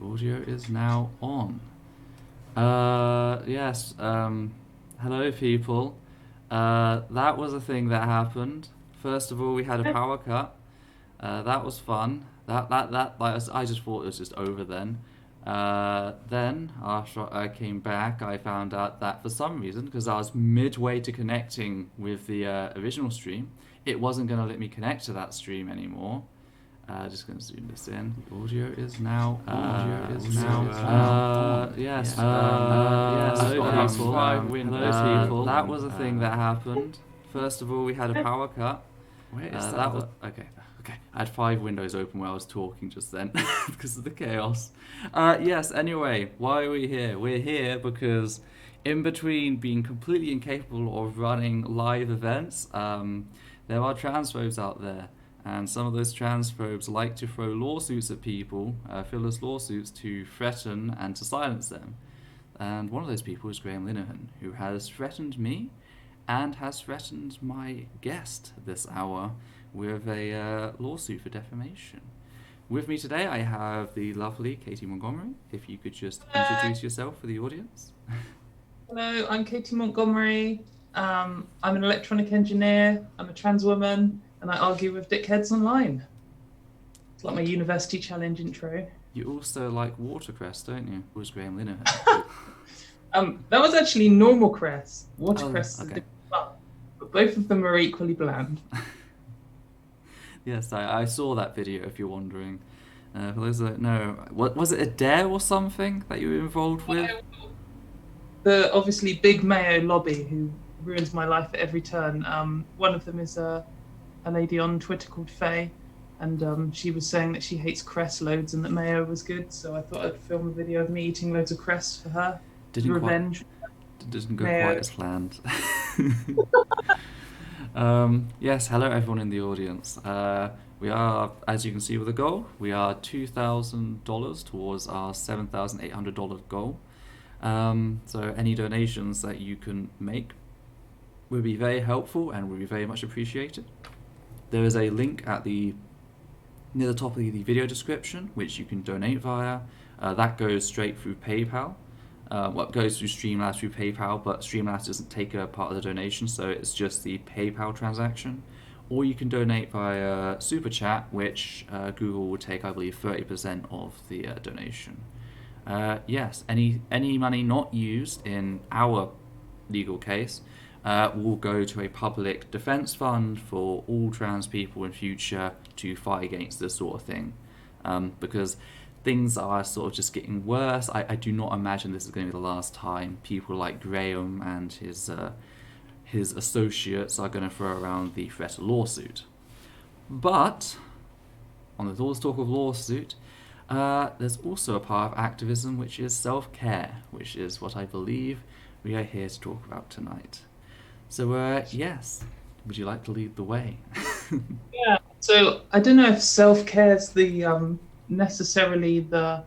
Audio is now on. Yes. Hello, people. That was a thing that happened. First of all, we had a power cut. That was fun. I just thought it was just over then. Then, after I came back, I found out that for some reason, because I was midway to connecting with the original stream, it wasn't going to let me connect to that stream anymore. Just going to zoom this in. The audio is now. Yes. Hello, people. Hello, people. That was a thing that happened. First of all, we had a power cut. Wait, that was okay. Okay, I had 5 windows open while I was talking just then because of the chaos. Yes. Anyway, why are we here? We're here because in between being completely incapable of running live events, there are transphobes out there. And some of those transphobes like to throw lawsuits at people, frivolous lawsuits, to threaten and to silence them. And one of those people is Graham Linehan, who has threatened me and has threatened my guest this hour with a lawsuit for defamation. With me today, I have the lovely Katy Montgomerie. If you could just introduce yourself for the audience. Hello, I'm Katy Montgomerie. I'm an electronic engineer. I'm a trans woman. And I argue with dickheads online. It's like my university challenge intro. You also like watercress, don't you? Or was Graham Linehan? That was actually normal cress. Watercress is okay. a different plant, but both of them are equally bland. Yes, I saw that video, if you're wondering. For those that don't know, what was it, a dare or something that you were involved with? The obviously big mayo lobby who ruins my life at every turn. One of them is a lady on Twitter called Faye, and she was saying that she hates cress loads and that mayo was good, so I thought I'd film a video of me eating loads of cress for her. Revenge. Didn't go quite as planned. Yes, hello everyone in the audience. We are, as you can see with the goal, we are $2,000 towards our $7,800 goal. So any donations that you can make will be very helpful and will be very much appreciated. There is a link at near the top of the video description, which you can donate via. That goes straight through PayPal. It goes through Streamlabs through PayPal, but Streamlabs doesn't take a part of the donation, so it's just the PayPal transaction. Or you can donate via Super Chat, which Google will take, I believe, 30% of the donation. Yes, any money not used in our legal case will go to a public defense fund for all trans people in future to fight against this sort of thing. Because things are sort of just getting worse. I do not imagine this is going to be the last time people like Graham and his associates are going to throw around the threat of lawsuit. But, on all this talk of lawsuit, there's also a part of activism which is self-care, which is what I believe we are here to talk about tonight. So, yes, would you like to lead the way? Yeah, so I don't know if self-care is the necessarily the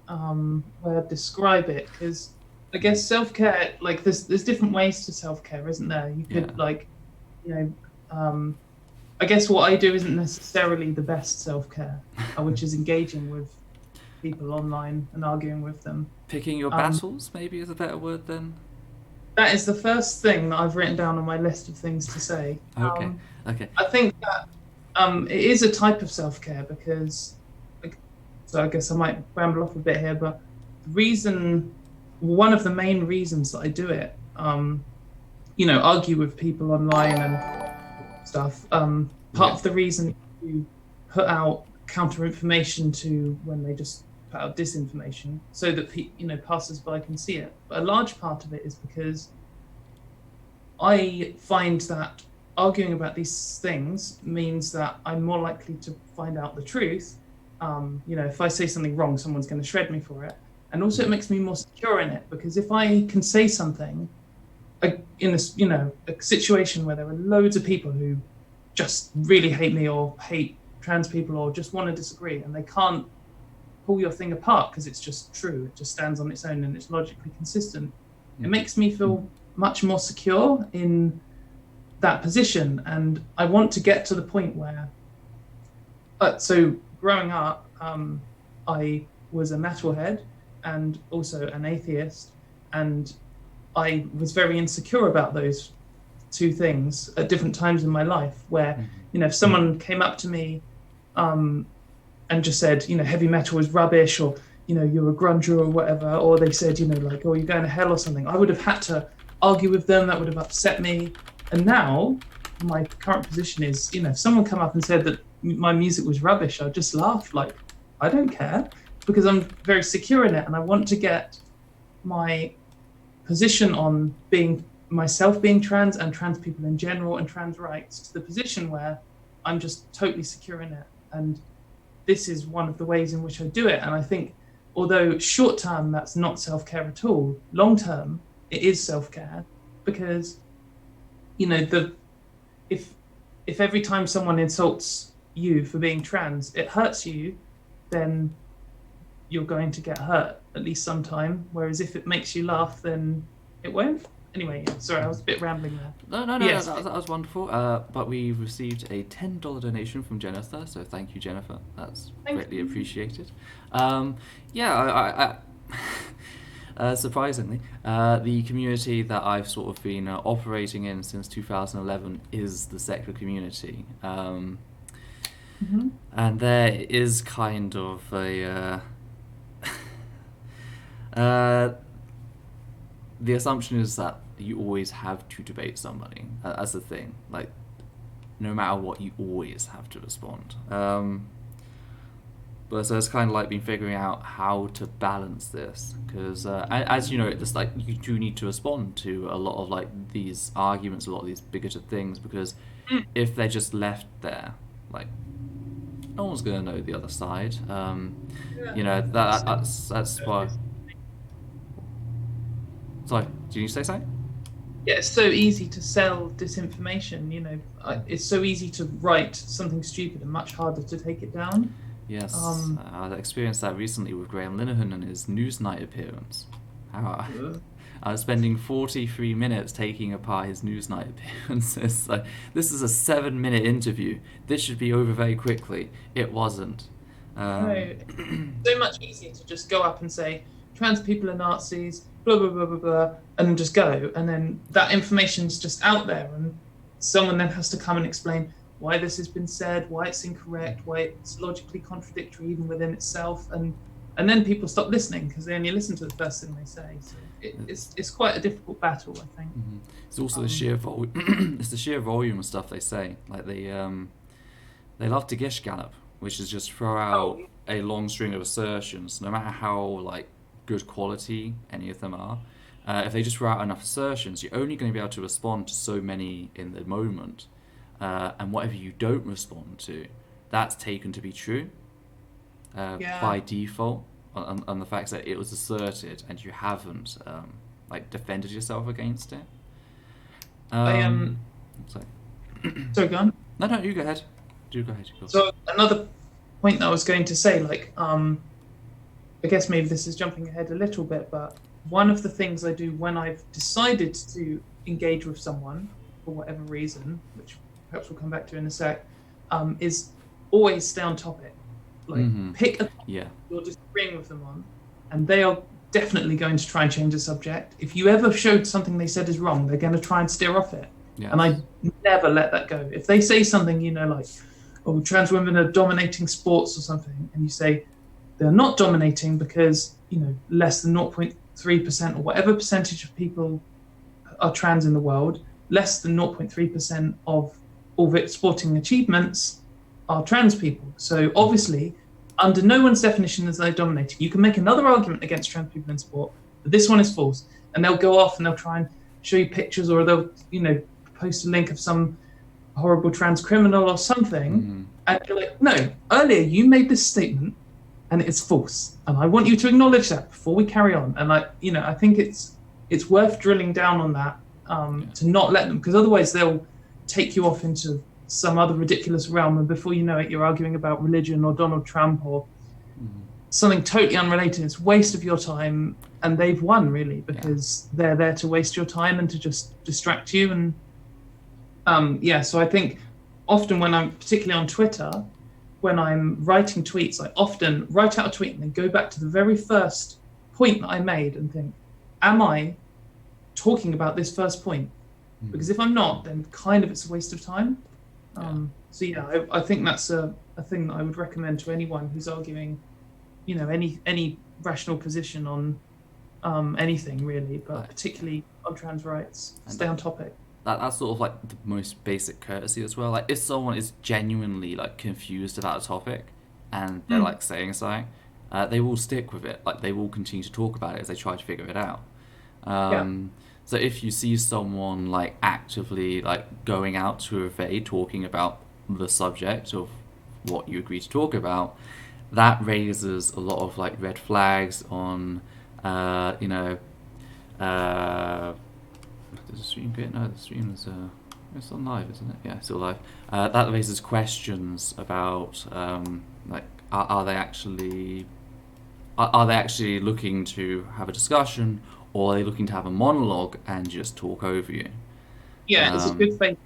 way I'd describe it, because I guess self-care, like there's different ways to self-care, isn't there? You could I guess what I do isn't necessarily the best self-care, which is engaging with people online and arguing with them. Picking your battles, maybe, is a better word then? That is the first thing that I've written down on my list of things to say. Okay. I think that it is a type of self-care because, so I guess I might ramble off a bit here, but one of the main reasons that I do it, argue with people online and stuff. Part of the reason you put out counter information to when they just put out disinformation, so that passers-by can see it. But a large part of it is because I find that arguing about these things means that I'm more likely to find out the truth. If I say something wrong, someone's going to shred me for it. And also it makes me more secure in it, because if I can say something in a situation where there are loads of people who just really hate me or hate trans people or just want to disagree, and they can't pull your thing apart because it's just true, it just stands on its own and it's logically consistent, it makes me feel much more secure in that position. And I want to get to the point where so growing up, I was a metalhead and also an atheist, and I was very insecure about those two things at different times in my life, where, you know, if someone came up to me and just said, you know, heavy metal is rubbish, or, you know, you're a grunger or whatever, or they said, you know, like, oh, you're going to hell or something, I would have had to argue with them. That would have upset me. And now my current position is, you know, if someone come up and said that my music was rubbish, I'd just laugh, like, I don't care, because I'm very secure in it, and I want to get my position on being myself, being trans, and trans people in general, and trans rights, to the position where I'm just totally secure in it. And this is one of the ways in which I do it. And I think, although short term that's not self-care at all, long term it is self-care, because, you know, if every time someone insults you for being trans, it hurts you, then you're going to get hurt at least sometime. Whereas if it makes you laugh, then it won't. Anyway, yeah, sorry, I was a bit rambling there. No, Yes. that was wonderful. But we received a $10 donation from Jennifer, so thank you, Jennifer. That's greatly appreciated. Surprisingly, the community that I've sort of been operating in since 2011 is the secular community. And there is kind of a... the assumption is that you always have to debate somebody. That's the thing. Like, no matter what, you always have to respond. But so it's kind of like been figuring out how to balance this, because as you know, it's like you do need to respond to a lot of like these arguments, a lot of these bigoted things, because if they're just left there, like, no one's gonna know the other side. You know, that's why. Sorry, did you say something? Yeah, it's so easy to sell disinformation, you know. It's so easy to write something stupid and much harder to take it down. Yes, I experienced that recently with Graham Linehan and his Newsnight appearance. I was spending 43 minutes taking apart his Newsnight appearances. Like, this is a 7-minute interview. This should be over very quickly. It wasn't. No, it's so much easier to just go up and say, trans people are Nazis, blah, blah, blah, blah, blah, and then just go. And then that information's just out there, and someone then has to come and explain why this has been said, why it's incorrect, why it's logically contradictory even within itself. And then people stop listening because they only listen to the first thing they say. So it's quite a difficult battle, I think. It's also the sheer volume. It's the sheer volume of stuff they say. Like they love to gish gallop, which is just throw out a long string of assertions, no matter how like good quality any of them are. If they just throw out enough assertions, you're only going to be able to respond to so many in the moment. And whatever you don't respond to, that's taken to be true by default, on the fact that it was asserted and you haven't like defended yourself against it. Sorry. Sorry, go on. No, you go ahead. So another point that I was going to say, like, I guess maybe this is jumping ahead a little bit, but one of the things I do when I've decided to engage with someone for whatever reason, which perhaps we'll come back to in a sec, is always stay on topic. Like, pick a topic you're disagreeing with them on, and they are definitely going to try and change the subject. If you ever showed something they said is wrong, they're going to try and steer off it. Yes. And I never let that go. If they say something, you know, like, oh, trans women are dominating sports or something, and you say they're not dominating because, you know, less than 0.3% or whatever percentage of people are trans in the world, less than 0.3% of all the sporting achievements are trans people. So obviously, under no one's definition is they dominating. You can make another argument against trans people in sport, but this one is false. And they'll go off and they'll try and show you pictures, or they'll, you know, post a link of some horrible trans criminal or something. And you're like, no, earlier you made this statement and it's false. And I want you to acknowledge that before we carry on. And I think it's worth drilling down on that, to not let them, because otherwise they'll take you off into some other ridiculous realm, and before you know it, you're arguing about religion or Donald Trump or something totally unrelated. It's a waste of your time, and they've won, really, because they're there to waste your time and to just distract you. And so I think often when I'm particularly on Twitter, when I'm writing tweets, I often write out a tweet and then go back to the very first point that I made and think, am I talking about this first point? Because if I'm not, then kind of it's a waste of time. So yeah, I think that's a thing that I would recommend to anyone who's arguing, you know, any rational position on anything really, but particularly on trans rights. Stay on topic. That's sort of like the most basic courtesy as well. Like if someone is genuinely like confused about a topic and they're like saying something, they will stick with it. Like they will continue to talk about it as they try to figure it out. So if you see someone like actively like going out to evade talking about the subject of what you agree to talk about, that raises a lot of like red flags on, you know, does the stream get? No, the stream is it's on live, isn't it? Yeah, it's still live. That raises questions about like are they actually looking to have a discussion, or are they looking to have a monologue and just talk over you? Yeah, it's a good thing.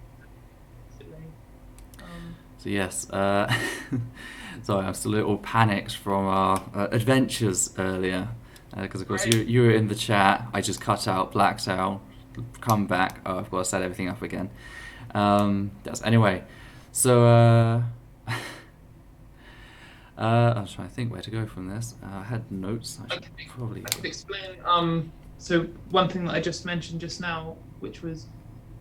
So yes, sorry, I'm still a little panicked from our adventures earlier, because of course you were in the chat. I just cut out, blacked out, come back. Oh, I've got to set everything up again. Anyway, so I was trying to think where to go from this. I had notes. I could explain. So one thing that I just mentioned just now, which was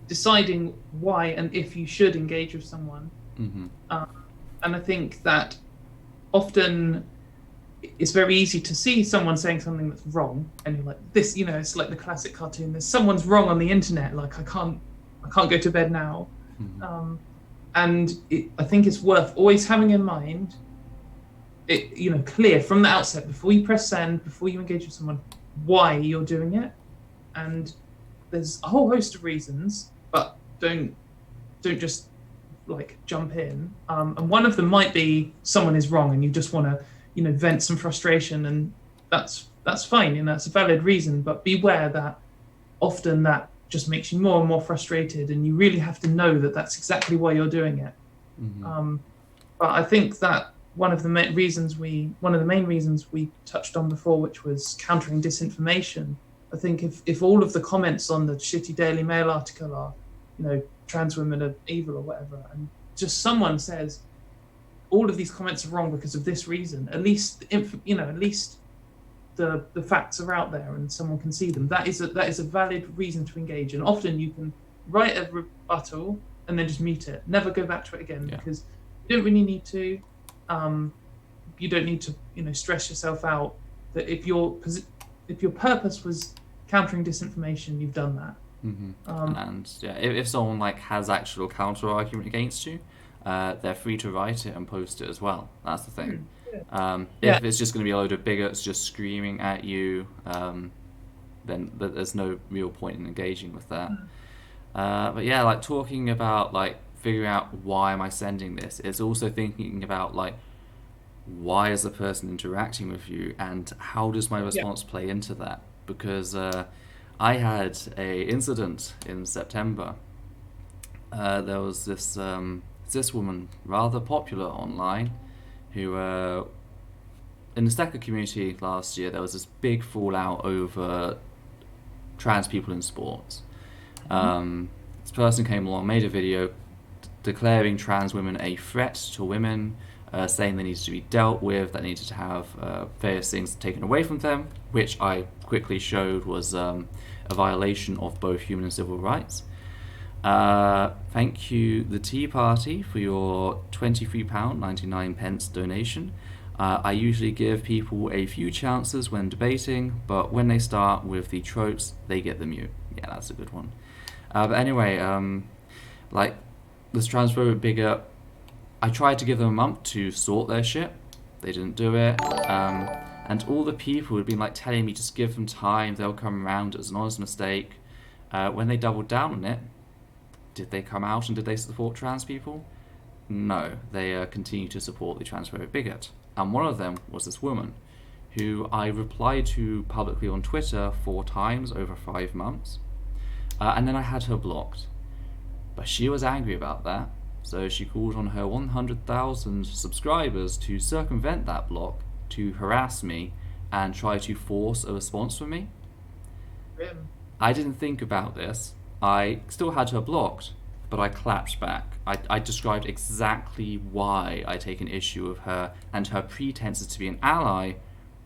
deciding why and if you should engage with someone. And I think that often it's very easy to see someone saying something that's wrong, and you're like, this, you know, it's like the classic cartoon. There's someone's wrong on the internet. Like I can't go to bed now. And I think it's worth always having in mind, you know, clear from the outset before you press send, before you engage with someone, why you're doing it. And there's a whole host of reasons, but don't just like jump in. And one of them might be someone is wrong and you just want to, you know, vent some frustration, and that's fine, you know, that's a valid reason, but beware that often that just makes you more and more frustrated, and you really have to know that that's exactly why you're doing it. But I think that one of the main reasons we touched on before, which was countering disinformation. I think if all of the comments on the shitty Daily Mail article are, you know, trans women are evil or whatever, and just someone says all of these comments are wrong because of this reason, at least the facts are out there and someone can see them. That is a valid reason to engage. And often you can write a rebuttal and then just mute it, never go back to it again, because you don't really need to. You don't need to, you know, stress yourself out. That if your purpose was countering disinformation, you've done that. And yeah, if someone like has actual counter argument against you, they're free to write it and post it as well. That's the thing. If it's just going to be a load of bigots just screaming at you, then there's no real point in engaging with that. But yeah, like talking about like figuring out why am I sending this, it's also thinking about like why is the person interacting with you and how does my response play into that? Because I had a incident in September. There was this woman, rather popular online, who in the Stecker community last year there was this big fallout over trans people in sports. This person came along, made a video declaring trans women a threat to women, saying they needed to be dealt with, that needed to have various things taken away from them, which I quickly showed was a violation of both human and civil rights. Thank you, the Tea Party, for your £23.99 donation. I usually give people a few chances when debating, but when they start with the tropes, they get the mute. Yeah, that's a good one. But anyway, like this transphobic bigot, I tried to give them a month to sort their shit. They didn't do it. And all the people who'd been like telling me just give them time, they'll come around, it was an honest mistake. When they doubled down on it, did they come out and did they support trans people? No, they continue to support the transphobic bigot. And one of them was this woman who I replied to publicly on Twitter 4 times over 5 months. And then I had her blocked. But she was angry about that, So she called on her 100,000 subscribers to circumvent that block, to harass me, and try to force a response from me. Grim. I didn't think about this. I still had her blocked, but I clapped back. I described exactly why I take an issue with her and her pretenses to be an ally,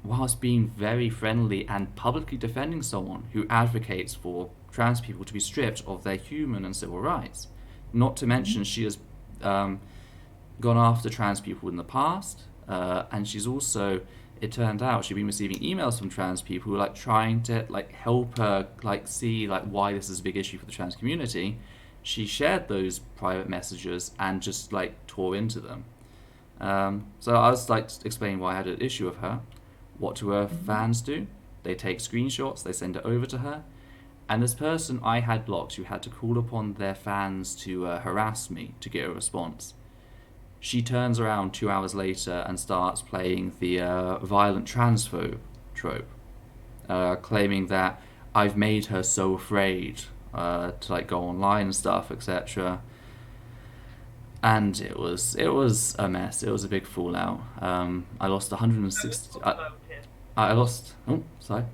whilst being very friendly and publicly defending someone who advocates for trans people to be stripped of their human and civil rights. Not to mention, she has gone after trans people in the past, and she's also, it turned out, she'd been receiving emails from trans people who were like trying to like help her like see like why this is a big issue for the trans community. She shared those private messages and just like tore into them. So I was like explaining why I had an issue with her. What do her fans do? They take screenshots, they send it over to her, and this person I had blocked, who had to call upon their fans to harass me to get a response, she turns around 2 hours later and starts playing the violent transphobe trope, claiming that I've made her so afraid to like go online and stuff, etc. And it was a mess. It was a big fallout. I lost 160. I lost. Oh, sorry.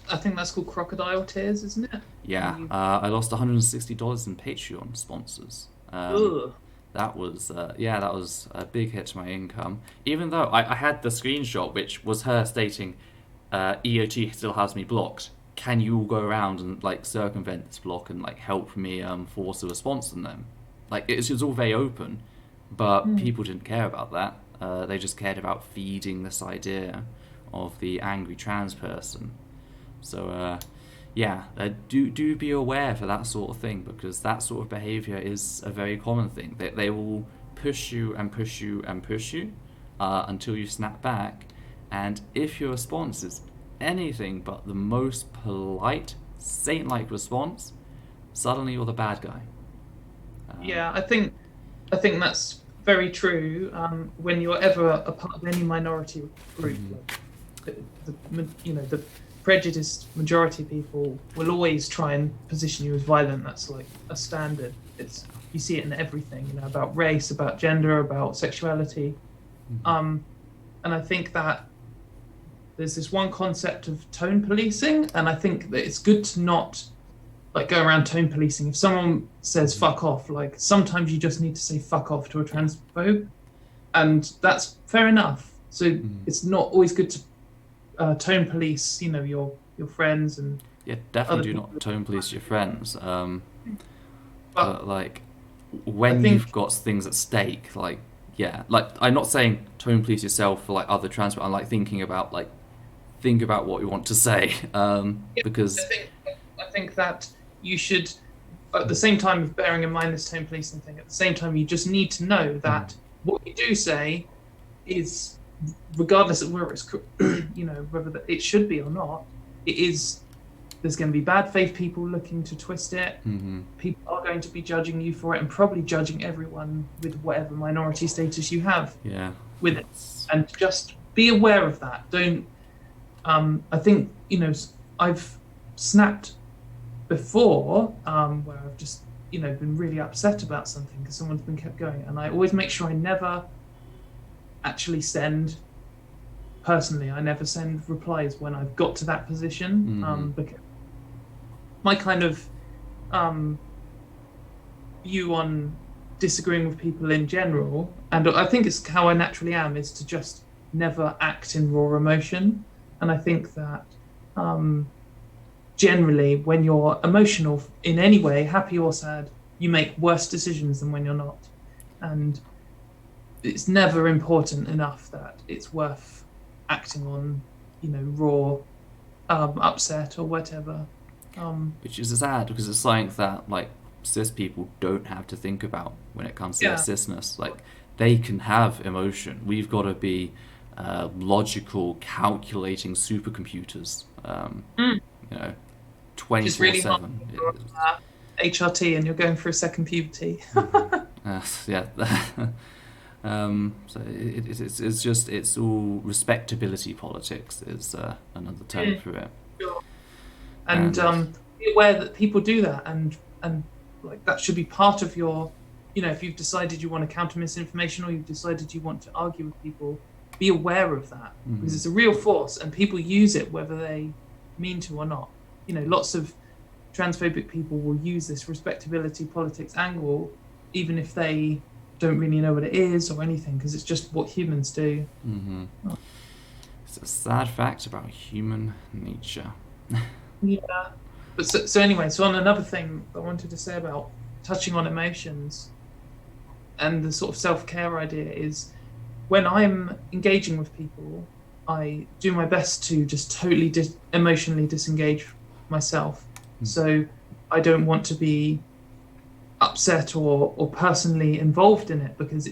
I think that's called crocodile tears, isn't it? Yeah, I lost $160 in Patreon sponsors. Ugh. That was that was a big hit to my income. Even though I had the screenshot, which was her stating, "EOT still has me blocked. Can you all go around and like circumvent this block and like help me force a response from them?" Like it was all very open, but people didn't care about that. They just cared about feeding this idea of the angry trans person. So do be aware for that sort of thing, because that sort of behavior is a very common thing. They will push you and push you and push you until you snap back, and if your response is anything but the most polite, saint-like response, suddenly you're the bad guy. Yeah, I think that's very true. When you're ever a part of any minority group, like the prejudiced majority people will always try and position you as violent. That's like a standard. You see it in everything, about race, about gender, about sexuality. And I think that there's this one concept of tone policing, and I think that it's good to not like go around tone policing. If someone says fuck off, like sometimes you just need to say fuck off to a transphobe, and that's fair enough. So it's not always good to tone police, your friends and definitely do not tone police your friends. But like when you've got things at stake, like I'm not saying tone police yourself for like other trans, but I'm like think about what you want to say, because I think that you should, at the same time of bearing in mind this tone policing thing, at the same time you just need to know that what you do say is, regardless of whether it's whether it should be or not, there's going to be bad faith people looking to twist it. People are going to be judging you for it, and probably judging everyone with whatever minority status you have with it, and just be aware of that. Don't I think I've snapped before where I've just been really upset about something because someone's been kept going, and I always make sure I never actually send replies when I've got to that position, because my kind of view on disagreeing with people in general, and I think it's how I naturally am, is to just never act in raw emotion. And I think that generally when you're emotional in any way, happy or sad, you make worse decisions than when you're not. And it's never important enough that it's worth acting on, raw upset or whatever. Which is sad, because it's something that like cis people don't have to think about when it comes to their cisness. Like they can have emotion. We've got to be logical, calculating supercomputers. 24/7. HRT and you're going for a second puberty. So it's all respectability politics is another term for it. Sure. And be aware that people do that, and like that should be part of your if you've decided you want to counter misinformation or you've decided you want to argue with people, be aware of that, because it's a real force and people use it whether they mean to or not. Lots of transphobic people will use this respectability politics angle even if they don't really know what it is or anything, because it's just what humans do. It's a sad fact about human nature. Yeah. But so anyway, so on another thing I wanted to say about touching on emotions and the sort of self-care idea is, when I'm engaging with people, I do my best to just totally emotionally disengage myself. So I don't want to be upset or personally involved in it, because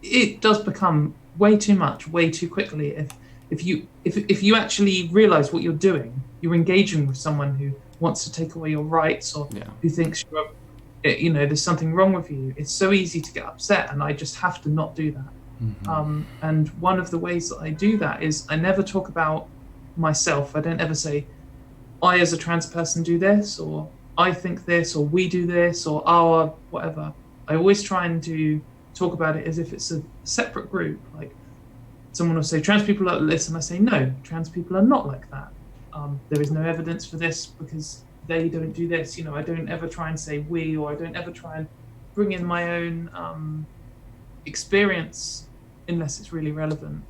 it does become way too much, way too quickly. If you actually realize what you're doing, you're engaging with someone who wants to take away your rights, or who thinks there's something wrong with you. It's so easy to get upset, and I just have to not do that. And one of the ways that I do that is I never talk about myself. I don't ever say, I as a trans person do this, or I think this, or we do this, or our whatever. I always try and talk about it as if it's a separate group. Like, someone will say trans people are like this, and I say no, trans people are not like that. There is no evidence for this because they don't do this. I don't ever try and say we, or I don't ever try and bring in my own experience unless it's really relevant.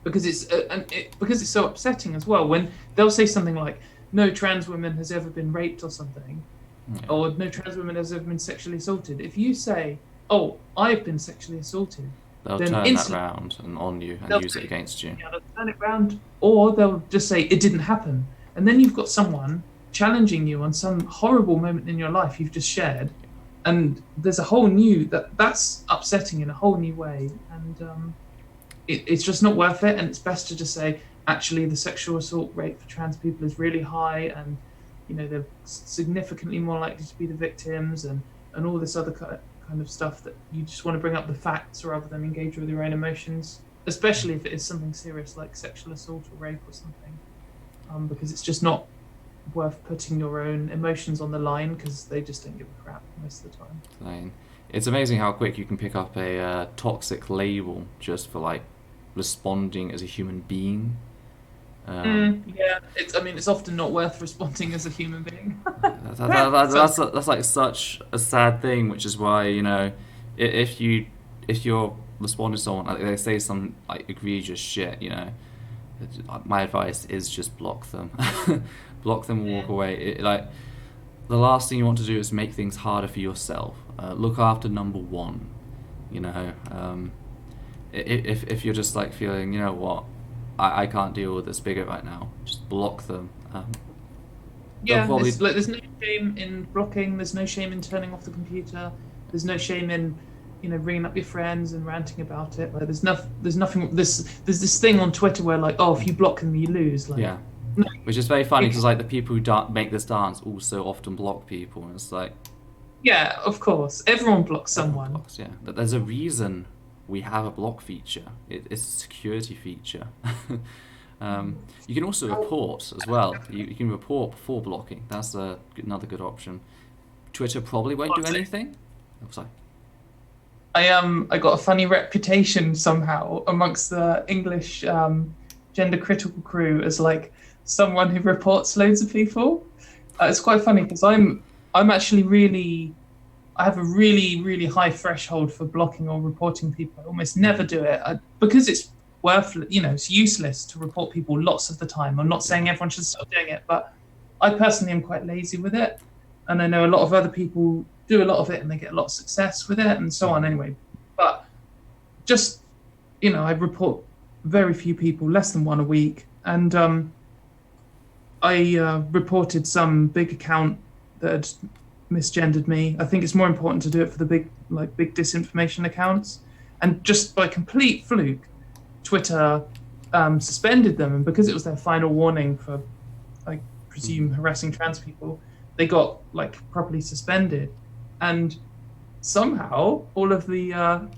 Because it's so upsetting as well when they'll say something like, no trans woman has ever been raped or something, or no trans woman has ever been sexually assaulted. If you say, oh, I've been sexually assaulted, they'll then turn that round and on you and use it against you. Yeah, they'll turn it round, or they'll just say it didn't happen. And then you've got someone challenging you on some horrible moment in your life you've just shared, and there's a whole new that's upsetting in a whole new way, and it's just not worth it. And it's best to just say, actually, the sexual assault rate for trans people is really high, and they're significantly more likely to be the victims, and all this other kind of stuff, that you just want to bring up the facts rather than engage with your own emotions, especially if it is something serious like sexual assault or rape or something, because it's just not worth putting your own emotions on the line, because they just don't give a crap most of the time. It's amazing how quick you can pick up a toxic label just for responding as a human being. It's often not worth responding as a human being. That's like such a sad thing, which is why if you're responding to someone, they say some egregious shit, my advice is just block them. Block them and walk away. The last thing you want to do is make things harder for yourself. Look after number one. If you're just feeling, what, I can't deal with this bigot right now, just block them. There's no shame in blocking. There's no shame in turning off the computer. There's no shame in ringing up your friends and ranting about it. There's nothing. There's this thing on Twitter where if you block them you lose. Which is very funny, because the people who make this dance also often block people, and it's yeah, of course, everyone blocks someone. Blocks, yeah, but there's a reason we have a block feature. It's a security feature. You can also report as well. You can report before blocking. That's another good option. Twitter probably won't do anything. Oh, sorry. I got a funny reputation somehow amongst the English gender critical crew as someone who reports loads of people. It's quite funny because I'm actually I have a really, really high threshold for blocking or reporting people. I almost never do it because it's worthless. It's useless to report people lots of the time. I'm not saying everyone should stop doing it, but I personally am quite lazy with it, and I know a lot of other people do a lot of it and they get a lot of success with it and so on. Anyway, but just I report very few people, less than one a week, and I reported some big account that had misgendered me. I think it's more important to do it for the big disinformation accounts, and just by complete fluke, Twitter suspended them, and because it was their final warning for, I presume, harassing trans people, they got properly suspended. And somehow all of the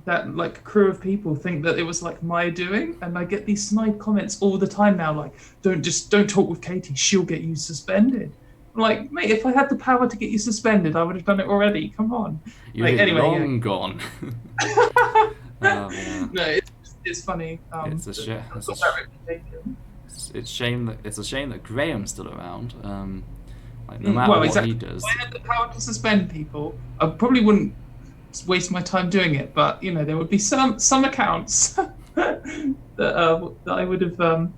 that crew of people think that it was my doing, and I get these snide comments all the time now, don't talk with Katy, she'll get you suspended. Like, mate, if I had the power to get you suspended, I would have done it already. Come on. You're Like, anyway, long gone. yeah. Oh man, No, it's funny. it's a That shame. I've got that reputation. It's a shame that Graham's still around. Like no matter Well, what exactly. he If does. I had the power to suspend people, I probably wouldn't waste my time doing it. But you know, there would be some accounts that I would have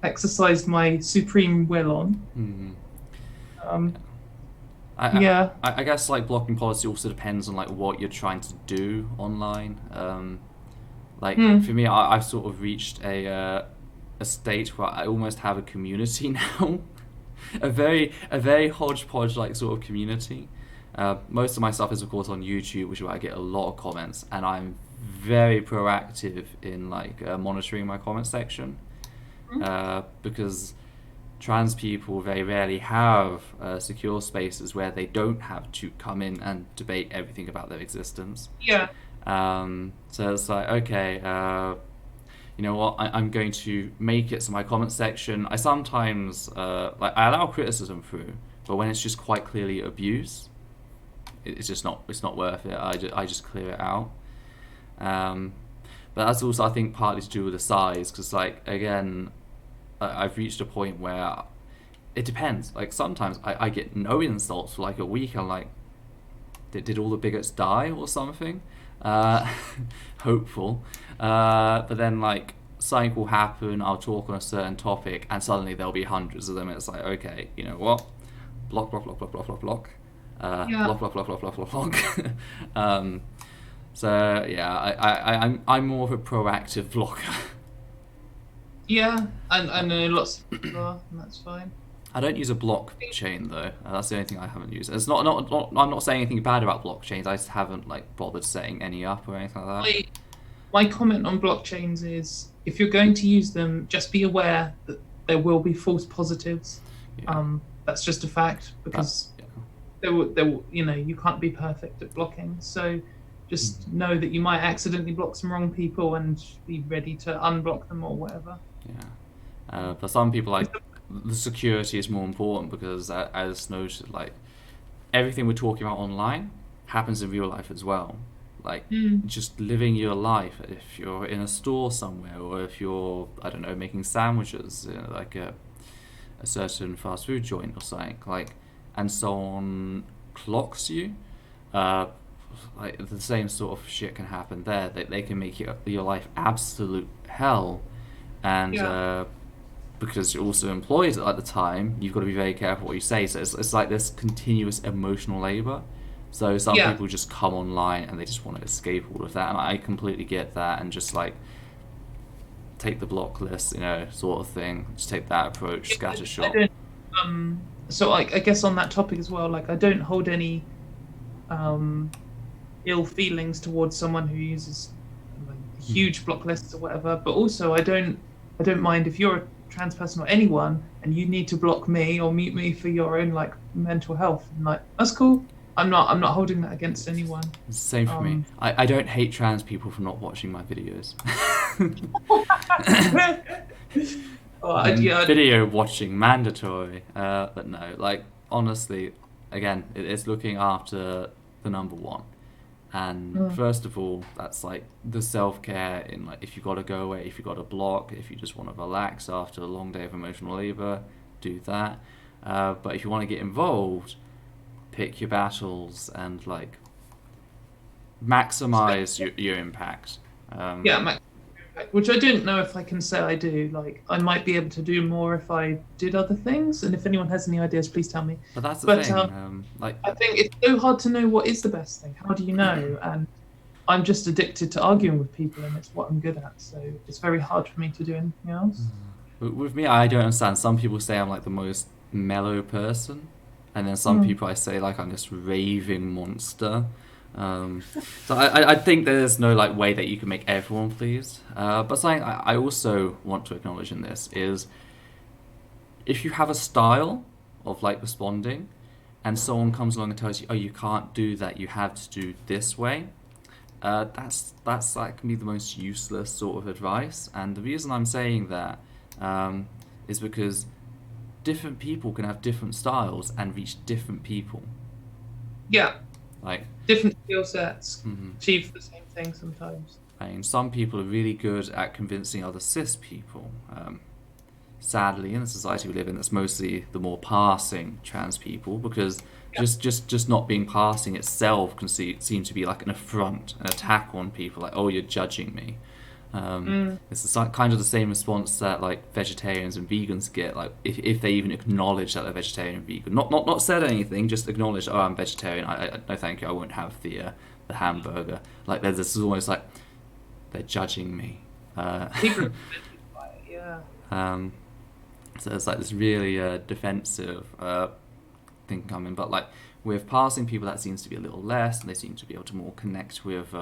exercised my supreme will on. Hmm. Um, I, yeah. I guess like blocking policy also depends on like what you're trying to do online. Like Hmm. for me, I've sort of reached a state where I almost have a community now, a very hodgepodge like sort of community. Most of my stuff is of course on YouTube, which is where I get a lot of comments, and I'm very proactive in like monitoring my comment section because trans people very rarely have secure spaces where they don't have to come in and debate everything about their existence. Yeah. So it's like, okay, you know what, I'm going to make it so my comment section, I sometimes, like, I allow criticism through, but when it's just quite clearly abuse, it's not worth it. I just clear it out. But that's also, I think, partly to do with the size, because, like, again, I've reached a point where it depends. Like, sometimes I get no insults for, like, a week. I'm like, did all the bigots die or something? Hopeful. But then, like, something will happen, I'll talk on a certain topic, and suddenly there'll be hundreds of them. It's like, okay, you know what? Block, block, block, block, block, block, block. Yeah. Block, block, block, block, block, block, block. So yeah, I'm more of a proactive blocker. Yeah. And I know lots of people are, and that's fine. I don't use a blockchain though. That's the only thing I haven't used. It's not. I'm not saying anything bad about blockchains. I just haven't like bothered setting any up or anything like that. My comment on blockchains is if you're going to use them, just be aware that there will be false positives. Yeah. That's just a fact because you know, you can't be perfect at blocking. So just know that you might accidentally block some wrong people and be ready to unblock them or whatever. Yeah. For some people, like the security is more important because, as noted, like everything we're talking about online happens in real life as well. Like just living your life. If you're in a store somewhere, or if you're, I don't know, making sandwiches, you know, like a certain fast food joint or something, like, and someone clocks you, like the same sort of shit can happen there. They can make your life absolute hell, and because you're also employed at the time, you've got to be very careful what you say. So it's like this continuous emotional labor. So some people just come online and they just want to escape all of that, and I completely get that, and just like take the block list, you know, sort of thing. Just take that approach, scatter shot. So I guess on that topic as well, like I don't hold any ill feelings towards someone who uses huge block lists or whatever. But also I don't mind if you're a trans person or anyone and you need to block me or mute me for your own like mental health. And like that's cool. I'm not holding that against anyone. Same for me. I don't hate trans people for not watching my videos. Video watching mandatory, but no, like honestly, again, it's looking after the number one, and first of all, that's like the self-care in like if you got to go away, if you got to block, if you just want to relax after a long day of emotional labor, do that. But if you want to get involved, pick your battles and like maximize your impact. Which I don't know if I can say I do. Like, I might be able to do more if I did other things. And if anyone has any ideas, please tell me. But that's the thing. Like, I think it's so hard to know what is the best thing. How do you know? And I'm just addicted to arguing with people, and it's what I'm good at. So it's very hard for me to do anything else. With me, I don't understand. Some people say I'm like the most mellow person, and then some people I say like I'm this raving monster. So I think there's no like way that you can make everyone pleased. But something I also want to acknowledge in this is if you have a style of like responding and someone comes along and tells you, oh, you can't do that, you have to do this way, that's like can be the most useless sort of advice. And the reason I'm saying that is because different people can have different styles and reach different people. Yeah, Like, different skill sets mhm. achieve the same thing sometimes. I mean, some people are really good at convincing other cis people. Sadly, in the society we live in, that's mostly the more passing trans people, because Yeah. just not being passing itself can seem to be like an affront, an attack on people. Like, oh, you're judging me. Mm, It's kind of the same response that like vegetarians and vegans get. Like, if they even acknowledge that they're vegetarian and vegan, not said anything, just acknowledge, oh, I'm vegetarian. No, thank you. I won't have the hamburger. Like, there's this almost like they're judging me. people are offended by it, yeah. um, so it's like this really defensive thing coming. But like with passing people, that seems to be a little less, and they seem to be able to more connect with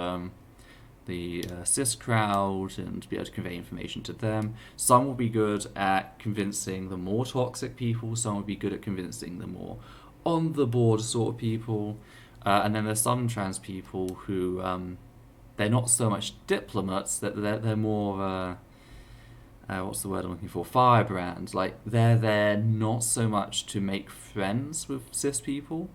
the cis crowd and be able to convey information to them. Some will be good at convincing the more toxic people. Some will be good at convincing the more on the board sort of people. And then there's some trans people who they're not so much diplomats. That they're more what's the word I'm looking for? Firebrand. Like they're there not so much to make friends with cis people.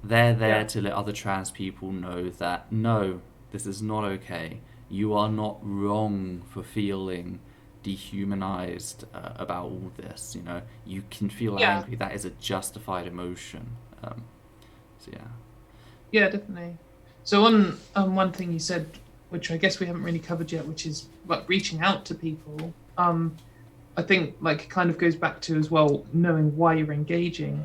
They're there Yeah. to let other trans people know that no, this is not okay. You are not wrong for feeling dehumanized about all this. You know, you can feel Yeah. angry. That is a justified emotion. So yeah. Yeah, definitely. So on one thing you said, which I guess we haven't really covered yet, which is like reaching out to people. I think like it kind of goes back to as well knowing why you're engaging.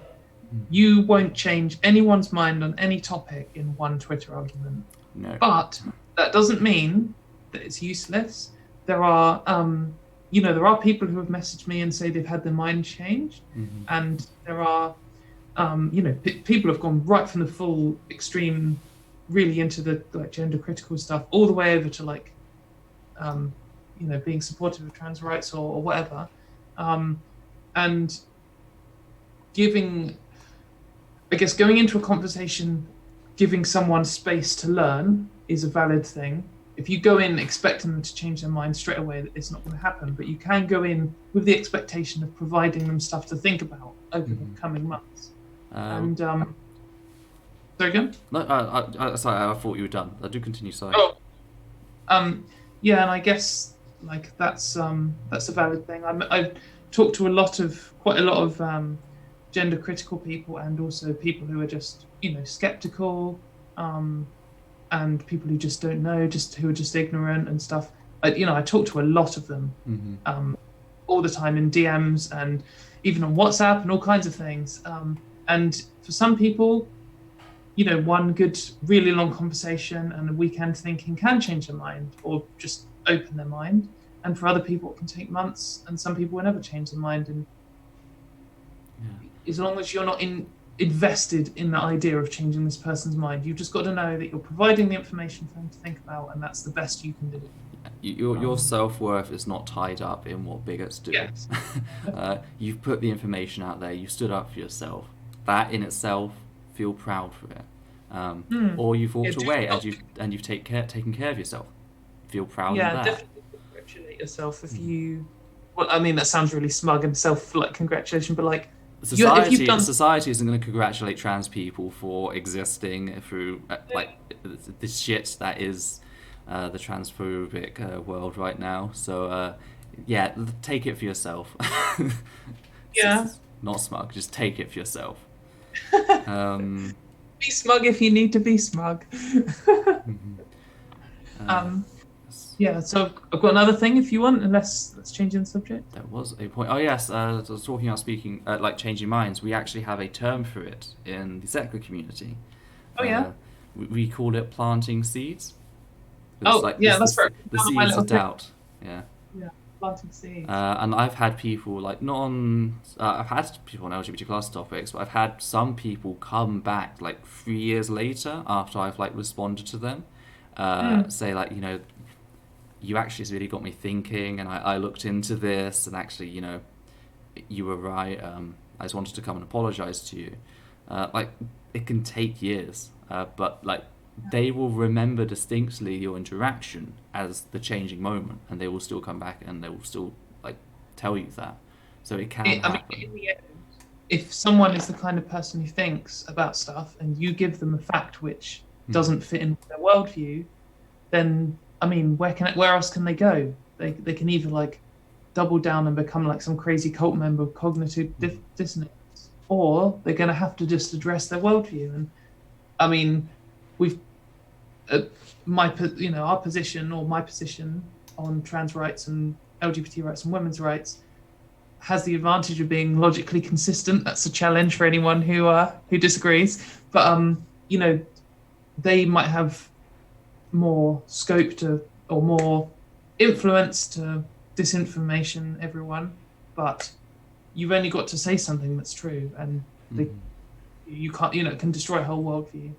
You won't change anyone's mind on any topic in one Twitter argument, No. but that doesn't mean that it's useless. There are, there are people who have messaged me and say they've had their mind changed, Mhm. and there are, people have gone right from the full extreme, really into the like gender critical stuff, all the way over to like, being supportive of trans rights or whatever, and giving, I guess, going into a conversation, giving someone space to learn is a valid thing. If you go in expecting them to change their mind straight away, it's not going to happen. But you can go in with the expectation of providing them stuff to think about over the coming months. And sorry, again? No, sorry, I thought you were done. I do continue. Sorry. Oh, yeah, and I guess like that's a valid thing. I've talked to quite a lot of gender critical people, and also people who are just skeptical, and people who just don't know, who are just ignorant and stuff. I talk to a lot of them all the time in DMs and even on WhatsApp and all kinds of things. And for some people, one good, really long conversation and a weekend thinking can change their mind or just open their mind. And for other people, it can take months, and some people will never change their mind. And as long as you're not invested in the idea of changing this person's mind, you've just got to know that you're providing the information for them to think about, and that's the best you can do. Your self-worth is not tied up in what bigots do. Yes. You've put the information out there. You stood up for yourself. That in itself, feel proud for it. Or you've walked away and you've taken care of yourself. Feel proud of that. Definitely congratulate yourself if you. Well, I mean that sounds really smug and congratulation, but like Society isn't going to congratulate trans people for existing through the shit that is the transphobic world right now. So yeah, take it for yourself. Yeah. Not smug, just take it for yourself. Be smug if you need to be smug. Yeah, so I've got another thing if you want, unless let's change the subject. There was a point. Oh yes, I was talking about speaking, like changing minds. We actually have a term for it in the secular community. Oh yeah. We call it planting seeds. That's right. The seeds of doubt. Yeah. Yeah, planting seeds. And I've had people like not on. I've had people on LGBT plus topics, but I've had some people come back like 3 years later after I've like responded to them, say like you actually really got me thinking, and I looked into this, and actually you were right. I just wanted to come and apologize to you. Like it can take years, but like they will remember distinctly your interaction as the changing moment, and they will still come back and they will still like tell you that. So it can happen. In the end, if someone is the kind of person who thinks about stuff and you give them a fact which doesn't fit in with their worldview, then I mean, where else can they go? They can either like double down and become like some crazy cult member of cognitive dissonance, or they're going to have to just address their worldview. And I mean, we've our position, or my position on trans rights and LGBT rights and women's rights has the advantage of being logically consistent. That's a challenge for anyone who disagrees. But they might have more scope to, or more influence to disinformation everyone, but you've only got to say something that's true, and you can't, it can destroy a whole worldview.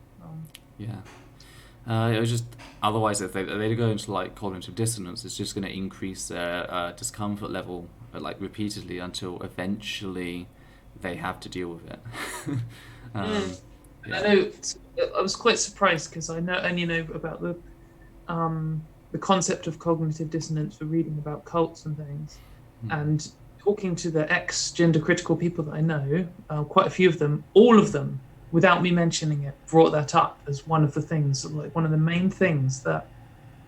It was just, otherwise if they go into like cognitive dissonance, it's just going to increase their discomfort level like repeatedly until eventually they have to deal with it. I know, I was quite surprised because I only know about the concept of cognitive dissonance for reading about cults and things, and talking to the ex-gender critical people that I know, quite a few of them, all of them, without me mentioning it, brought that up as one of the things, like one of the main things that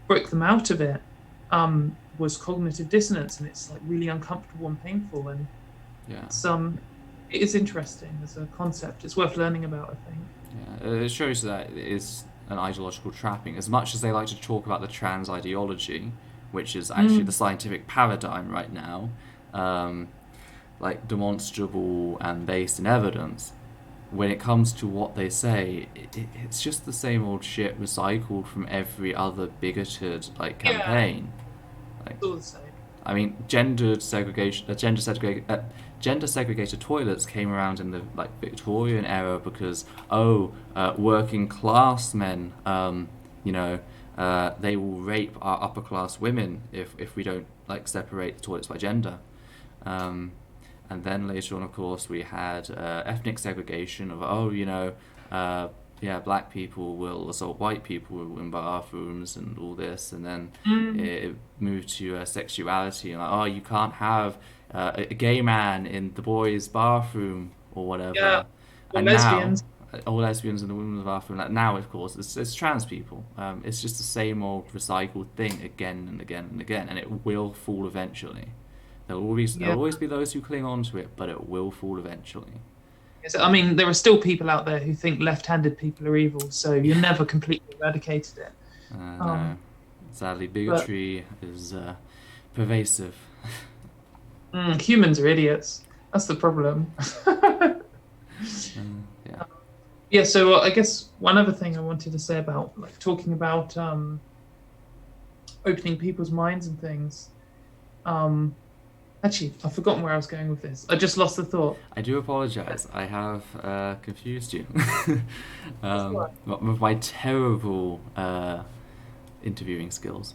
broke them out of it, was cognitive dissonance, and it's like really uncomfortable and painful, and it is interesting as a concept. It's worth learning about, I think. It shows that it is an ideological trapping. As much as they like to talk about the trans ideology, which is actually the scientific paradigm right now, like demonstrable and based in evidence, when it comes to what they say, it's just the same old shit recycled from every other bigoted like campaign. It's all the same. I mean, gender segregated toilets came around in the like Victorian era because working class men, they will rape our upper class women if we don't like separate the toilets by gender. And then later on, of course, we had ethnic segregation of black people will assault white people in bathrooms and all this, and then it moved to sexuality and like, you can't have a gay man in the boys' bathroom or whatever. Yeah, or and lesbians. Now, or lesbians in the women's bathroom. Like now, of course, it's trans people. It's just the same old recycled thing again and again and again, and it will fall eventually. There'll always be those who cling on to it, but it will fall eventually. Yes, I mean, there are still people out there who think left-handed people are evil, so you never completely eradicated it. No. Sadly, bigotry is pervasive. Humans are idiots. That's the problem. So I guess one other thing I wanted to say about like talking about opening people's minds and things. Actually, I've forgotten where I was going with this. I just lost the thought. I do apologise. I have confused you with my terrible interviewing skills.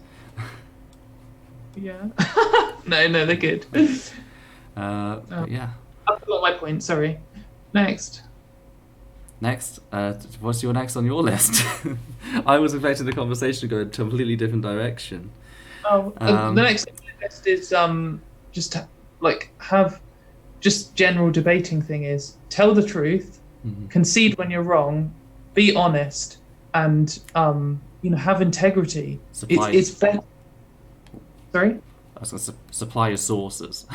Yeah. No, they're good. Yeah. I forgot my point. Sorry. Next, what's your next on your list? I was expecting the conversation to go in a completely different direction. The next thing on the list is just general debating thing is tell the truth, concede when you're wrong, be honest, and have integrity. It's better. Sorry? I was going to supply your sources.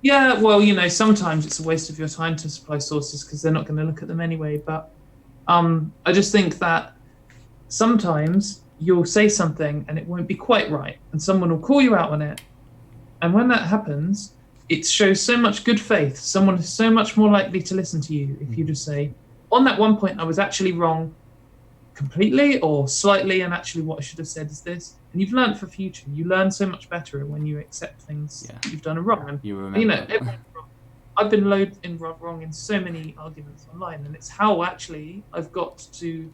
Yeah, well, sometimes it's a waste of your time to supply sources because they're not going to look at them anyway. But I just think that sometimes you'll say something and it won't be quite right, and someone will call you out on it. And when that happens, it shows so much good faith. Someone is so much more likely to listen to you if you just say, on that one point, I was actually wrong completely or slightly, and actually what I should have said is this. And you've learned for future. You learn so much better when you accept things you've done wrong. And you remember. Everyone's wrong. I've been wrong in so many arguments online, and it's how actually I've got to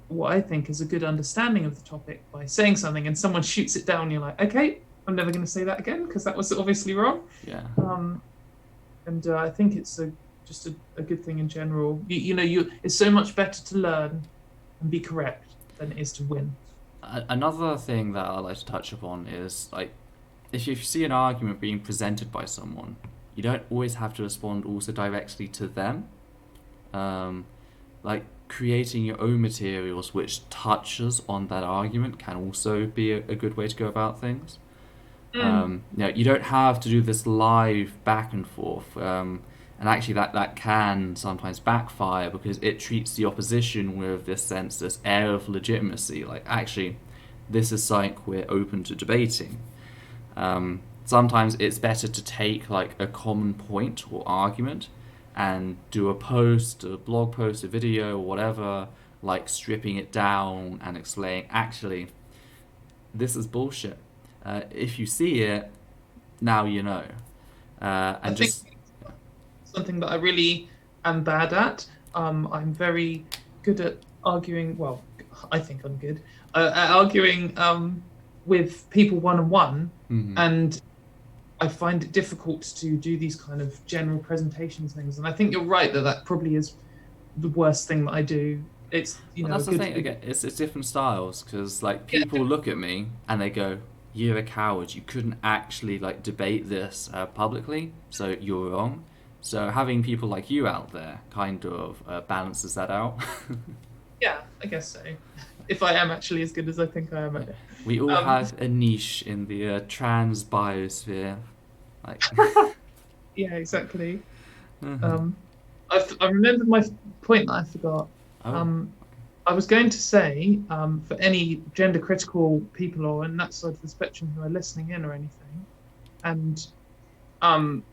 what I think is a good understanding of the topic by saying something, and someone shoots it down. You're like, okay, I'm never going to say that again because that was obviously wrong. Yeah. And I think it's just a good thing in general. It's so much better to learn and be correct than it is to win. Another thing that I like to touch upon is like if you see an argument being presented by someone, you don't always have to respond also directly to them. Um, like creating your own materials which touches on that argument can also be a good way to go about things. Mm. You don't have to do this live back and forth. And actually, that can sometimes backfire because it treats the opposition with this sense, this air of legitimacy. Like, actually, this is something we're open to debating. Sometimes it's better to take like a common point or argument and do a post, a blog post, a video, or whatever, like stripping it down and explaining, actually, this is bullshit. If you see it, now you know. I And think just, something that I really am bad at. I'm very good at arguing. Well, I think I'm good at arguing with people one on one, mhm. and I find it difficult to do these kind of general presentations things. And I think you're right that that probably is the worst thing that I do. It's Well, a that's the good. thing. Again, it's different styles because like Yeah, people look at me and they go, "You're a coward. You couldn't actually like debate this publicly, so you're wrong." So having people like you out there kind of balances that out. yeah, I guess so. If I am actually as good as I think I am at Yeah. it. We all Um, have a niche in the trans biosphere. Like, yeah, exactly. mhm. Um, I remembered my point that I forgot. Oh, Um, I was going to say, for any gender critical people or on that side of the spectrum who are listening in or anything, and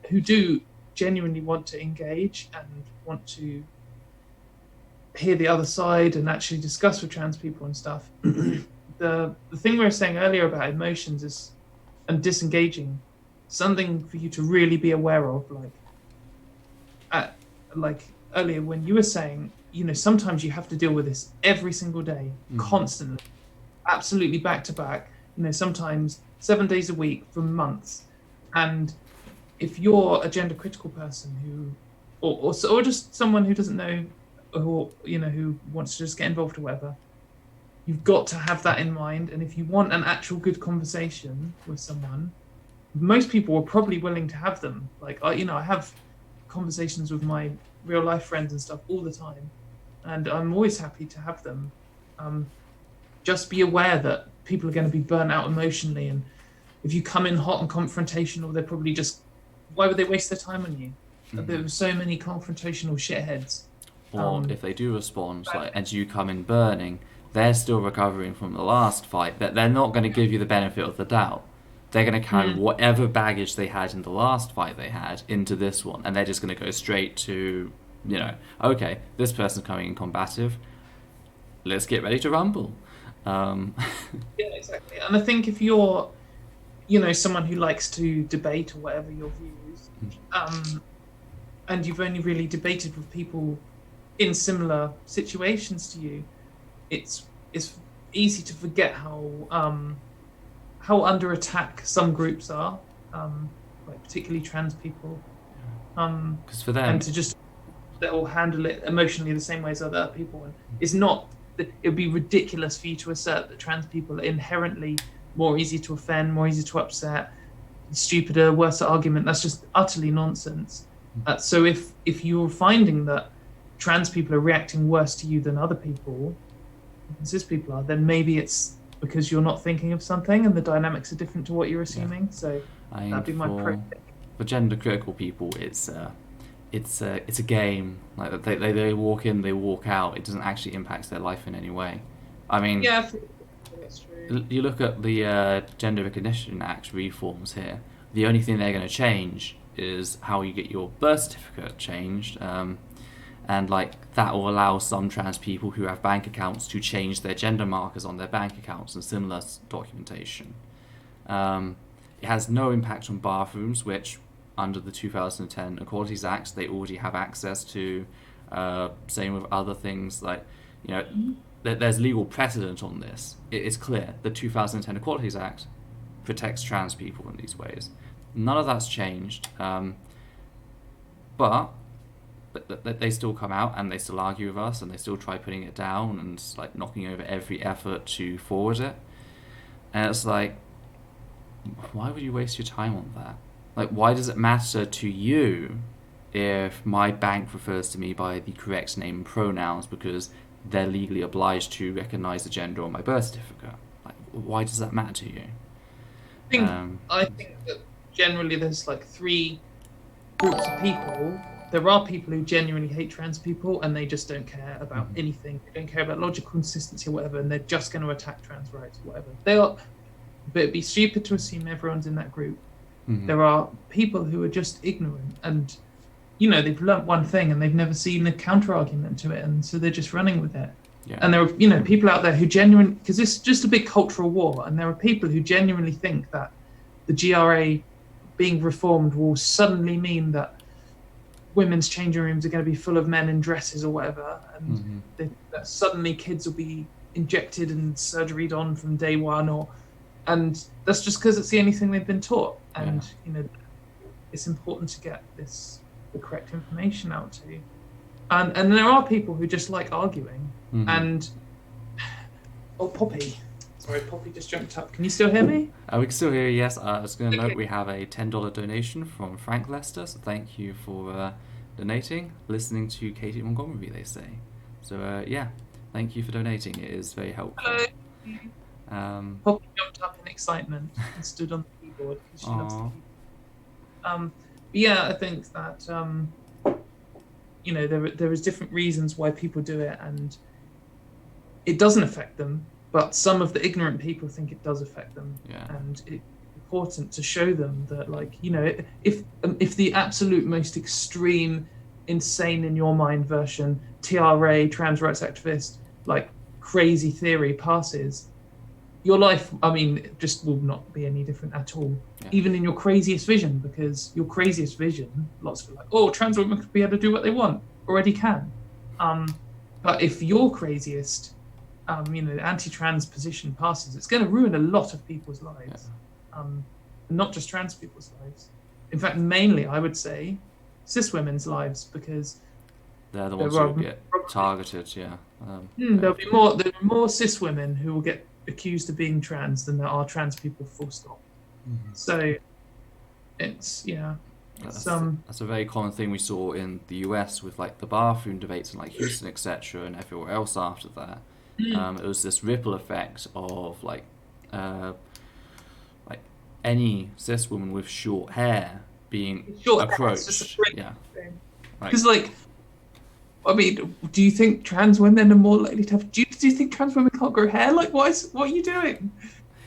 who do genuinely want to engage and want to hear the other side and actually discuss with trans people and stuff, the thing we were saying earlier about emotions is and disengaging, something for you to really be aware of, at, like earlier when you were saying, sometimes you have to deal with this every single day, mhm. constantly, absolutely back to back, sometimes 7 days a week for months. And if you're a gender critical person who, or just someone who doesn't know, or, who wants to just get involved or whatever, you've got to have that in mind. And if you want an actual good conversation with someone, most people are probably willing to have them. Like, I have conversations with my real life friends and stuff all the time, and I'm always happy to have them. Um, just be aware that people are going to be burnt out emotionally, and if you come in hot and confrontational, they're probably just, why would they waste their time on you? There Mhm. were so many confrontational shitheads. Or Um, if they do respond, like, and you come in burning, they're still recovering from the last fight. That they're not going to give you the benefit of the doubt. They're going to carry mm, whatever baggage they had in the last fight they had into this one, and they're just going to go straight to, okay, this person's coming in combative. Let's get ready to rumble. Um, yeah, exactly. And I think if you're, someone who likes to debate or whatever your views, um, and you've only really debated with people in similar situations to you, it's easy to forget how under attack some groups are, like particularly trans people, because for them, and to just they'll handle it emotionally the same way as other people. And it's not. It would be ridiculous for you to assert that trans people are inherently more easy to offend, more easy to upset, stupider, worse argument. That's just utterly nonsense. So if you're finding that trans people are reacting worse to you than other people, cis people are, then maybe it's because you're not thinking of something and the dynamics are different to what you're yeah, assuming. So I mean, that'd be my pro for tip. for gender critical people, it's a game. Like they walk in, they walk out. It doesn't actually impact their life in any way. I mean, Yeah, I think that's true. you look at the Gender Recognition Act reforms here. The only thing they're going to change is how you get your birth certificate changed, and like that will allow some trans people who have bank accounts to change their gender markers on their bank accounts and similar documentation. Um, it has no impact on bathrooms, which under the 2010 Equalities Act they already have access to. Same with other things like, you know, there's legal precedent on this. It's clear the 2010 Equalities Act protects trans people in these ways. None of that's changed, but they still come out and they still argue with us and they still try putting it down and like knocking over every effort to forward it. And it's like, why would you waste your time on that? Like, why does it matter to you if my bank refers to me by the correct name and pronouns because they're legally obliged to recognize the gender on my birth certificate? Like, why does that matter to you? think Um, I think that generally there's like three groups of people. There are people who genuinely hate trans people and they just don't care about mhm, anything. They don't care about logical consistency or whatever, and they're just going to attack trans rights or whatever. They are, but it'd be stupid to assume everyone's in that group. mhm. There are people who are just ignorant and they've learnt one thing and they've never seen the counter argument to it, and so they're just running with it. Yeah. And there are people out there who genuinely, because it's just a big cultural war, and there are people who genuinely think that the GRA being reformed will suddenly mean that women's changing rooms are going to be full of men in dresses or whatever, and Mhm. that suddenly kids will be injected and surgeried on from day one, and that's just because it's the only thing they've been taught. And it's important to get the correct information out to you. And there are people who just like arguing. Mhm. And Poppy, sorry, Poppy just jumped up. Can you still hear me? We can still hear you, yes. I was going to Okay. note we have a $10 donation from Frank Lester, so thank you for donating. Listening to Katy at Montgomerie, they say. So, yeah, thank you for donating. It is very helpful. Hello. Poppy jumped up in excitement and stood on the keyboard because she loves the Aw. keyboard. But yeah, I think that there is different reasons why people do it, and it doesn't affect them, but some of the ignorant people think it does affect them. Yeah. And it's important to show them that, like, if the absolute most extreme, insane in your mind version, TRA, trans rights activist, like crazy theory passes, your life, just will not be any different at all. Yeah. Even in your craziest vision, because your craziest vision, lots of people are like, oh, trans women could be able to do what they want, already can. But if your craziest, anti-trans position passes, it's going to ruin a lot of people's lives, not just trans people's lives. In fact, mainly, I would say, cis women's lives, because they're the ones who get targeted, yeah. There are more cis women who will get accused of being trans than there are trans people, full stop. Mhm. So it's That's a very common thing we saw in the US with like the bathroom debates in like Houston, etc., and everywhere else after that. It was this ripple effect of like any cis woman with short hair being approached. Yeah. Because do you think trans women are more likely to have? Do you think trans women can't grow hair? Like, what are you doing?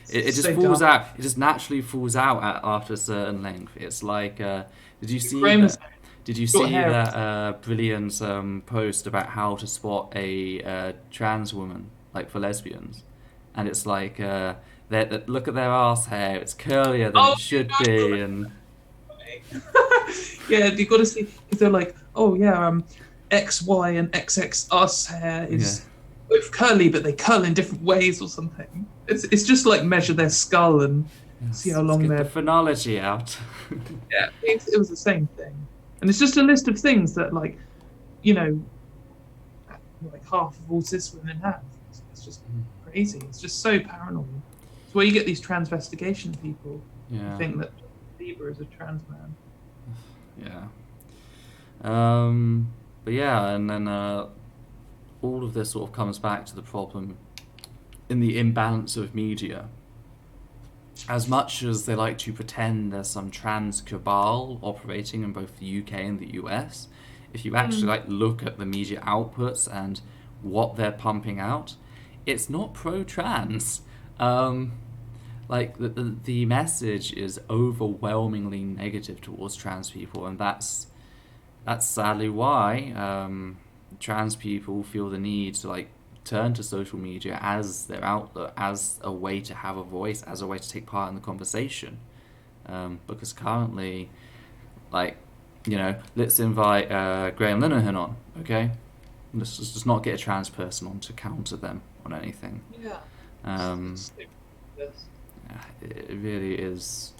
It just falls out. It just naturally falls out after a certain length. It's like, did you see that? Did you see that brilliant post about how to spot a trans woman, like for lesbians? And it's like, look at their ass hair. It's curlier than it should be, and yeah, you got to see, because they're like, oh yeah, X, Y, and XX ass hair is both curly, but they curl in different ways or something. It's just like measure their skull and see how long they're. Get the phrenology out. Yeah, it was the same thing, and it's just a list of things that, like half of all cis women have. It's just crazy. It's just so paranormal. It's where you get these transvestigation people who think that Bieber is a trans man. Yeah. But yeah, and then all of this sort of comes back to the problem in the imbalance of media. As much as they like to pretend there's some trans cabal operating in both the UK and the US, if you actually look at the media outputs and what they're pumping out, it's not pro-trans. The message is overwhelmingly negative towards trans people, and that's sadly why trans people feel the need to turn to social media as their outlet, as a way to have a voice, as a way to take part in the conversation. Because currently, let's invite Graham Linehan on, okay? Let's just not get a trans person on to counter them on anything. Yeah. It really is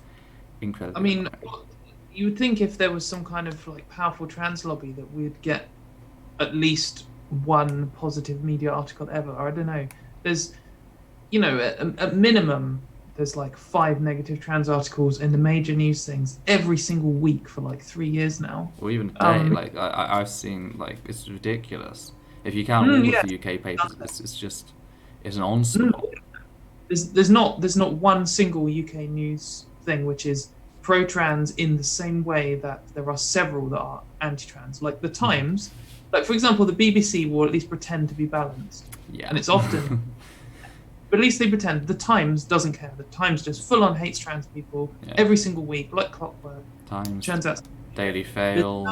incredible. I mean, you would think if there was some kind of powerful trans lobby that we'd get at least one positive media article ever. Or I don't know. There's, at minimum, there's like 5 negative trans articles in the major news things every single week for like 3 years now. Or even a day. Like I've seen, like, it's ridiculous. If you count all of Yeah. the UK papers, it's an onslaught. There's not one single UK news thing which is pro-trans in the same way that there are several that are anti-trans. Like the Times, like for example, the BBC will at least pretend to be balanced, Yeah. and it's often, but at least they pretend. The Times doesn't care. The Times just full on hates trans people every single week, like clockwork. Times, Turns out, Daily Fail.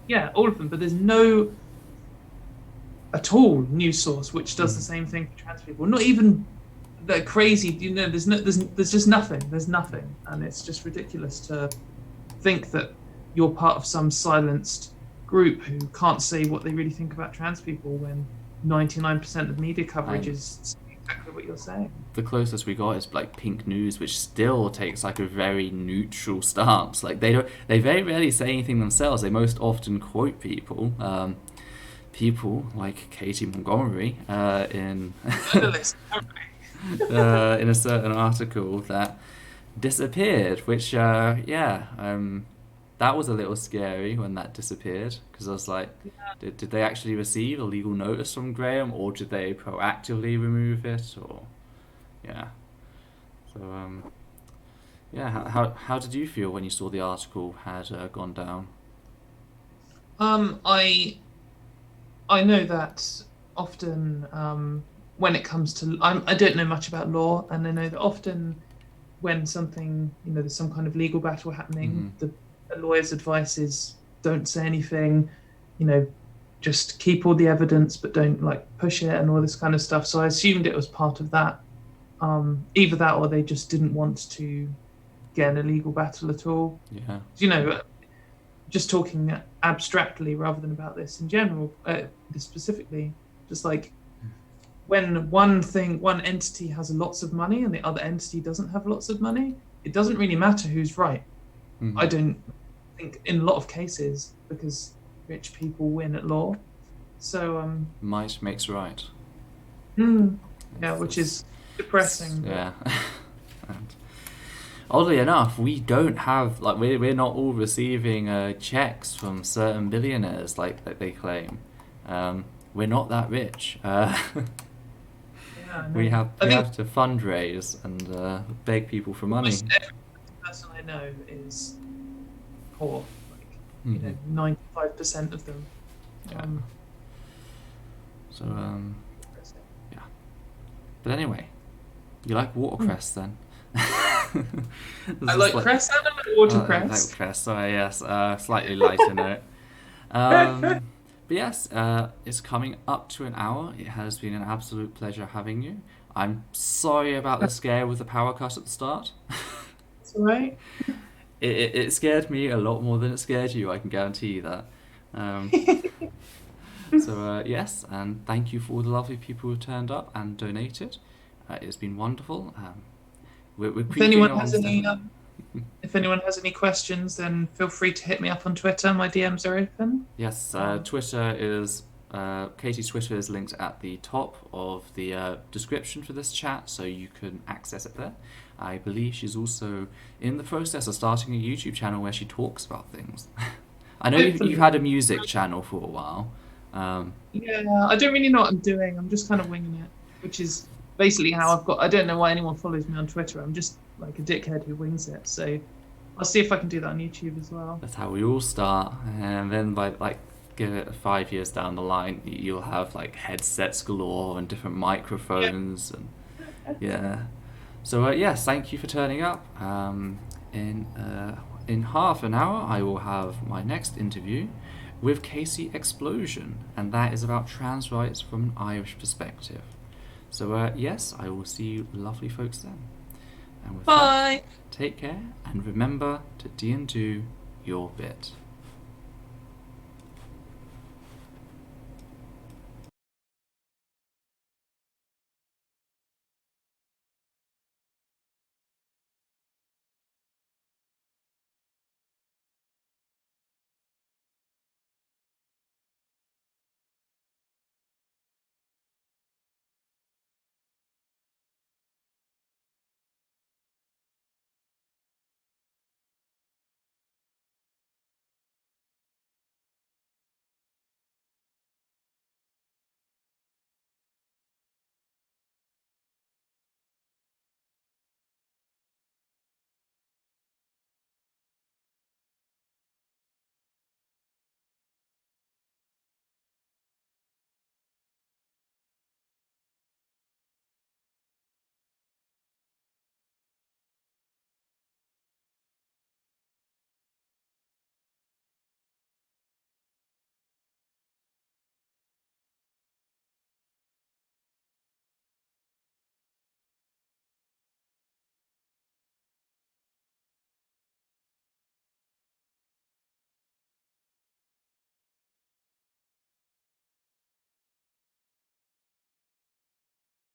yeah, all of them. But there's no at all news source which does the same thing for trans people. Not even the crazy, there's just nothing. There's nothing, and it's just ridiculous to think that you're part of some silenced group who can't say what they really think about trans people when 99% of media coverage is exactly what you're saying. The closest we got is like Pink News, which still takes like a very neutral stance. Like they very rarely say anything themselves. They most often quote people. People like Katy Montgomerie in in a certain article that disappeared, which that was a little scary when that disappeared, because I was like, did they actually receive a legal notice from Graham, or did they proactively remove it, or so how did you feel when you saw the article had gone down? I know that often when it comes to, I don't know much about law, and I know that often when something, there's some kind of legal battle happening, the lawyer's advice is don't say anything, just keep all the evidence, but don't like push it and all this kind of stuff. So I assumed it was part of that, either that or they just didn't want to get in a legal battle at all. Yeah. Just talking abstractly rather than about this in general, this specifically, just like when one entity has lots of money and the other entity doesn't have lots of money, it doesn't really matter who's right. I don't think in a lot of cases, because rich people win at law. So might makes right. Which is depressing. Yeah. And oddly enough, we don't have, like, we're not all receiving checks from certain billionaires like that they claim. We're not that rich. We have to fundraise and beg people for money. Every person I know is poor. Like 95% of them. So yeah. But anyway, you like watercress then? I like cress and I like watercress. I like cress. Sorry, yes. Slightly lighter note. But yes, it's coming up to an hour. It has been an absolute pleasure having you. I'm sorry about the scare with the power cut at the start. It's all right. It scared me a lot more than it scared you, I can guarantee you that. So yes, and thank you for all the lovely people who turned up and donated. It's been wonderful. If anyone has any questions, then feel free to hit me up on Twitter. My DMs are open. Yes, Twitter is Katy's Twitter is linked at the top of the description for this chat, so you can access it there. I believe she's also in the process of starting a YouTube channel where she talks about things. I know you've had a music channel for a while. Yeah, I don't really know what I'm doing. I'm just kind of winging it, which is basically how I don't know why anyone follows me on Twitter. I'm just like a dickhead who wings it. So I'll see if I can do that on YouTube as well. That's how we all start, and then by give it 5 years down the line, you'll have like headsets galore and different microphones and yeah. So yes, thank you for turning up. In half an hour, I will have my next interview with Casey Explosion, and that is about trans rights from an Irish perspective. So yes, I will see you lovely folks then. And with Bye. that, take care, and remember to do your bit.